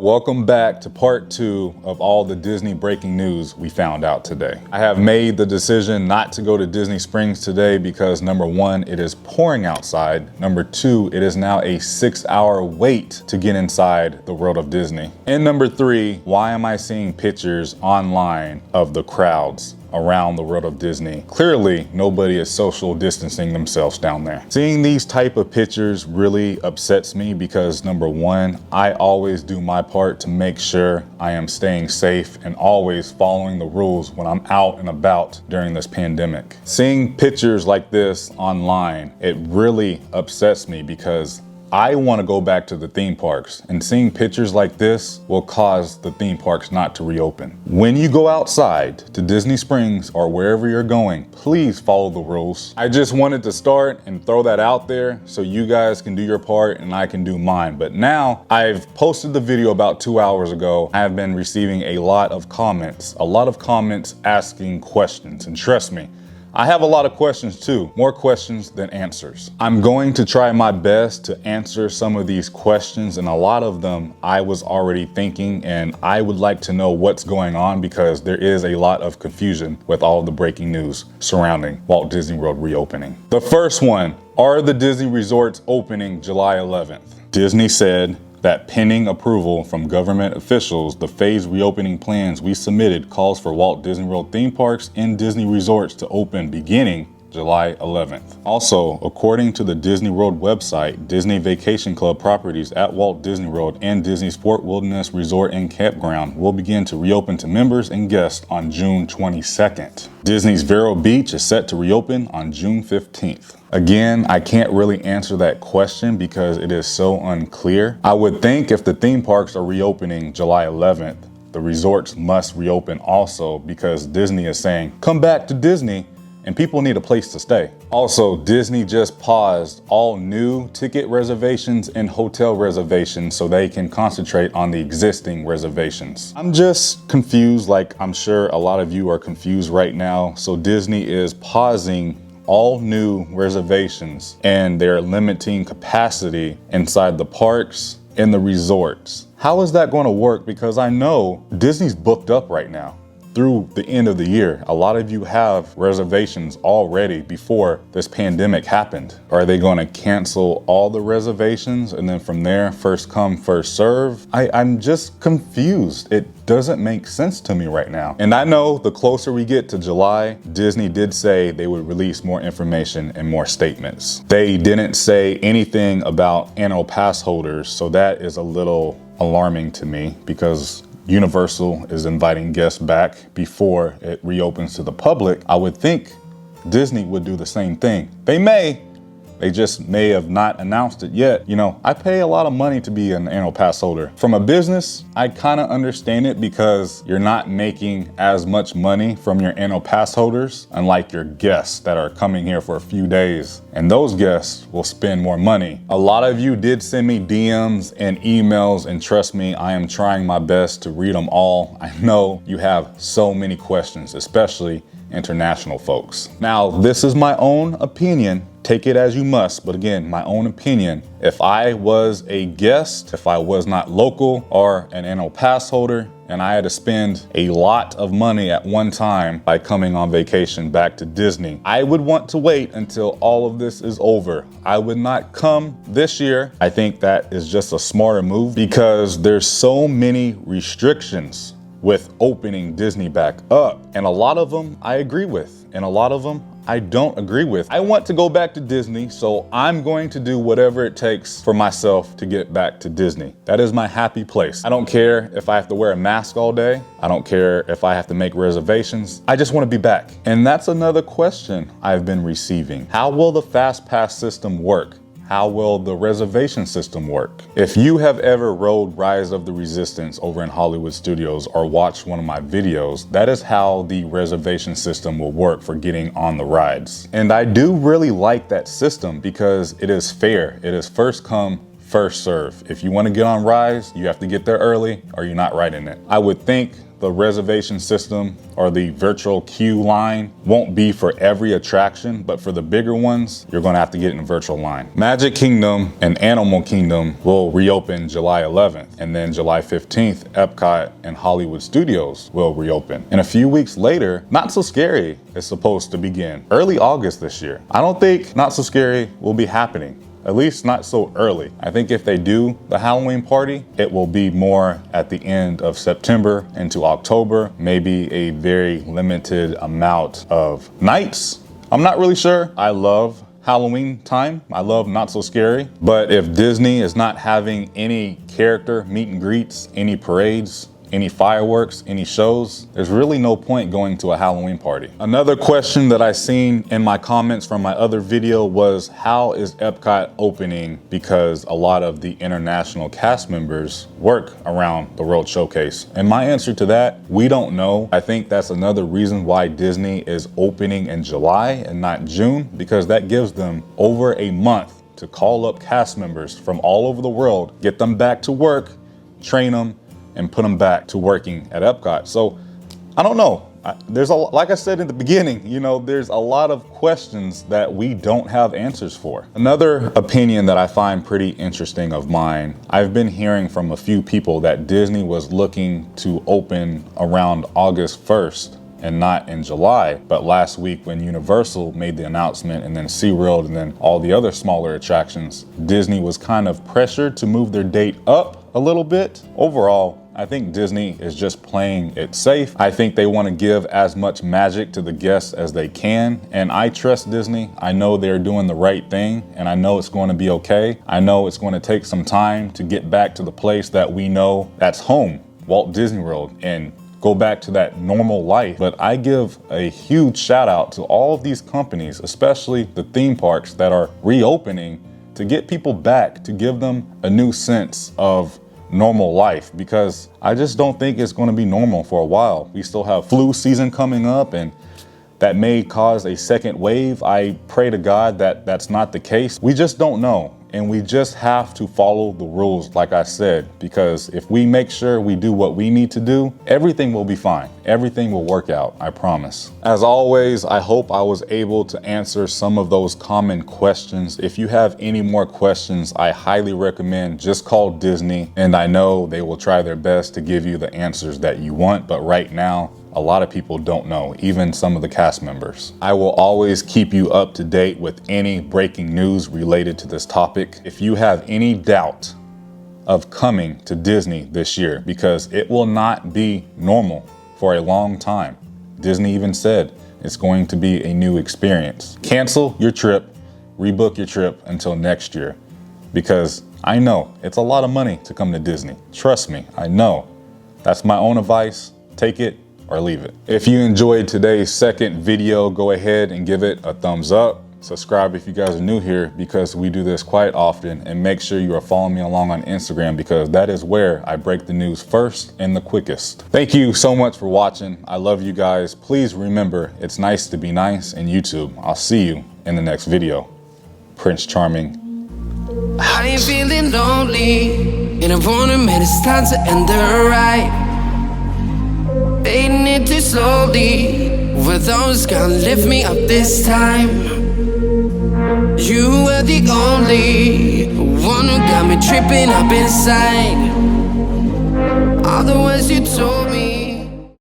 Welcome back to part 2 of all the Disney breaking news we found out today. I have made the decision not to go to Disney Springs today because number 1, it is pouring outside. Number 2, it is now a 6-hour wait to get inside the World of Disney. And number 3, why am I seeing pictures online of the crowds around the World of Disney? Clearly, nobody is social distancing themselves down there. Seeing these type of pictures really upsets me because number 1, I always do my part to make sure I am staying safe and always following the rules when I'm out and about during this pandemic. Seeing pictures like this online, it really upsets me because I want to go back to the theme parks, and seeing pictures like this will cause the theme parks not to reopen. When you go outside to Disney Springs or wherever you're going, please follow the rules. I just wanted to start and throw that out there so you guys can do your part and I can do mine. But now I've posted the video about 2 hours ago. I have been receiving a lot of comments asking questions, and trust me, I have a lot of questions too, more questions than answers. I'm going to try my best to answer some of these questions, and a lot of them I was already thinking, and I would like to know what's going on because there is a lot of confusion with all of the breaking news surrounding Walt Disney World reopening. The first one, are the Disney resorts opening July 11th? Disney said that pending approval from government officials, the phased reopening plans we submitted calls for Walt Disney World theme parks and Disney resorts to open beginning July 11th. Also, according to the Disney World website, Disney Vacation Club properties at Walt Disney World and Disney's Fort Wilderness Resort and Campground will begin to reopen to members and guests on June 22nd. Disney's Vero Beach is set to reopen on June 15th. Again, I can't really answer that question because it is so unclear. I would think if the theme parks are reopening July 11th, the resorts must reopen also because Disney is saying, come back to Disney, and people need a place to stay. Also, Disney just paused all new ticket reservations and hotel reservations so they can concentrate on the existing reservations. I'm just confused, like I'm sure a lot of you are confused right now. So Disney is pausing all new reservations and they're limiting capacity inside the parks and the resorts. How is that going to work? Because I know Disney's booked up right now through the end of the year. A lot of you have reservations already before this pandemic happened. Are they going to cancel all the reservations and then from there, first come, first serve? I'm just confused. It doesn't make sense to me right now. And I know the closer we get to July, Disney did say they would release more information and more statements. They didn't say anything about annual pass holders, so that is a little alarming to me because Universal is inviting guests back before it reopens to the public. I would think Disney would do the same thing. They just may have not announced it yet. You know, I pay a lot of money to be an annual pass holder. From a business, I kind of understand it because you're not making as much money from your annual pass holders, unlike your guests that are coming here for a few days. And those guests will spend more money. A lot of you did send me DMs and emails, and trust me, I am trying my best to read them all. I know you have so many questions, especially international folks. Now, this is my own opinion. Take it as you must, but again, my own opinion. If I was a guest, if I was not local or an annual pass holder, and I had to spend a lot of money at one time by coming on vacation back to Disney, I would want to wait until all of this is over. I would not come this year. I think that is just a smarter move because there's so many restrictions with opening Disney back up. And a lot of them I agree with, and a lot of them I don't agree with. I want to go back to Disney, so I'm going to do whatever it takes for myself to get back to Disney. That is my happy place. I don't care if I have to wear a mask all day. I don't care if I have to make reservations. I just want to be back. And that's another question I've been receiving. How will the Fast Pass system work? How will the reservation system work? If you have ever rode Rise of the Resistance over in Hollywood Studios or watched one of my videos, that is how the reservation system will work for getting on the rides. And I do really like that system because it is fair. It is first come, first serve. If you want to get on Rise, you have to get there early or you're not riding it. I would think the reservation system or the virtual queue line won't be for every attraction, but for the bigger ones, you're gonna have to get in a virtual line. Magic Kingdom and Animal Kingdom will reopen July 11th, and then July 15th, Epcot and Hollywood Studios will reopen. And a few weeks later, Not So Scary is supposed to begin early August this year. I don't think Not So Scary will be happening. At least not so early. I think if they do the Halloween party, it will be more at the end of September into October, maybe a very limited amount of nights. I'm not really sure. I love Halloween time. I love Not So Scary. But if Disney is not having any character meet and greets, any parades, any fireworks, any shows, there's really no point going to a Halloween party. Another question that I seen in my comments from my other video was, how is Epcot opening? Because a lot of the international cast members work around the World Showcase. And my answer to that, we don't know. I think that's another reason why Disney is opening in July and not June, because that gives them over a month to call up cast members from all over the world, get them back to work, train them, and put them back to working at Epcot. So I don't know. There's like I said in the beginning, you know, there's a lot of questions that we don't have answers for. Another opinion that I find pretty interesting of mine, I've been hearing from a few people that Disney was looking to open around August 1st and not in July. But last week when Universal made the announcement, and then SeaWorld, and then all the other smaller attractions, Disney was kind of pressured to move their date up a little bit. Overall, I think Disney is just playing it safe. I think they want to give as much magic to the guests as they can. And I trust Disney. I know they're doing the right thing, and I know it's going to be okay. I know it's going to take some time to get back to the place that we know that's home, Walt Disney World, and go back to that normal life. But I give a huge shout out to all of these companies, especially the theme parks that are reopening, to get people back, to give them a new sense of normal life, because I just don't think it's going to be normal for a while. We still have flu season coming up, and that may cause a second wave. I pray to God that that's not the case. We just don't know. And we just have to follow the rules, like I said, because if we make sure we do what we need to do, everything will be fine. Everything will work out, I promise. As always, I hope I was able to answer some of those common questions. If you have any more questions, I highly recommend just call Disney, and I know they will try their best to give you the answers that you want. But right now, a lot of people don't know, even some of the cast members. I will always keep you up to date with any breaking news related to this topic. If you have any doubt of coming to Disney this year, because it will not be normal for a long time. Disney even said it's going to be a new experience. Cancel your trip, rebook your trip until next year, because I know it's a lot of money to come to Disney. Trust me, I know. That's my own advice. Take it or leave it. If you enjoyed today's second video, go ahead and give it a thumbs up. Subscribe if you guys are new here, because we do this quite often, and make sure you are following me along on Instagram, because that is where I break the news first and the quickest. Thank you so much for watching. I love you guys. Please remember, it's nice to be nice in YouTube. I'll see you in the next video. Prince Charming. I ain't feeling lonely, and I wanna admit it's time to end the ride. Fading it too slowly, with those gonna lift me up this time. You were the only one who got me tripping up inside. All the words you told me